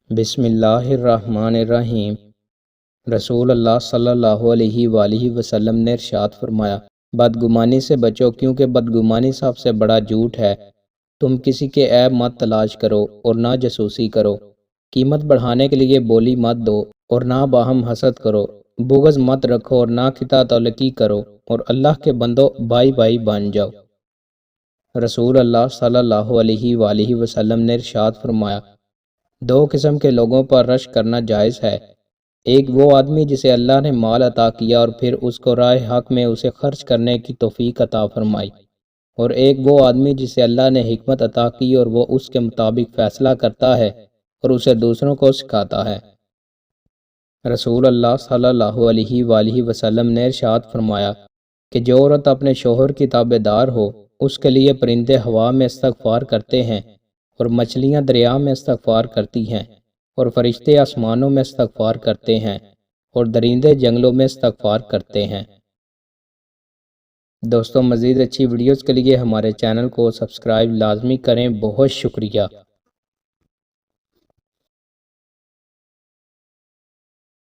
بسم اللہ الرحمن الرحیم۔ رسول اللہ صلی اللہ علیہ وآلہ وسلم نے ارشاد فرمایا، بدگمانی سے بچو کیونکہ بدگمانی سب سے بڑا جھوٹ ہے۔ تم کسی کے عیب مت تلاش کرو اور نہ جاسوسی کرو۔ قیمت بڑھانے کے لیے بولی مت دو اور نہ باہم حسد کرو۔ بغض مت رکھو اور نہ خطا تعلقی کرو، اور اللہ کے بندو بھائی بھائی بن جاؤ۔ رسول اللہ صلی اللہ علیہ وآلہ وسلم نے ارشاد فرمایا، دو قسم کے لوگوں پر رشک کرنا جائز ہے۔ ایک وہ آدمی جسے اللہ نے مال عطا کیا اور پھر اس کو راہ حق میں اسے خرچ کرنے کی توفیق عطا فرمائی، اور ایک وہ آدمی جسے اللہ نے حکمت عطا کی اور وہ اس کے مطابق فیصلہ کرتا ہے اور اسے دوسروں کو سکھاتا ہے۔ رسول اللہ صلی اللہ علیہ وآلہ وسلم نے ارشاد فرمایا کہ جو عورت اپنے شوہر کی تابع دار ہو، اس کے لیے پرندے ہوا میں استغفار کرتے ہیں اور مچھلیاں دریا میں استغفار کرتی ہیں اور فرشتے آسمانوں میں استغفار کرتے ہیں اور درندے جنگلوں میں استغفار کرتے ہیں۔ دوستوں، مزید اچھی ویڈیوز کے لیے ہمارے چینل کو سبسکرائب لازمی کریں۔ بہت شکریہ۔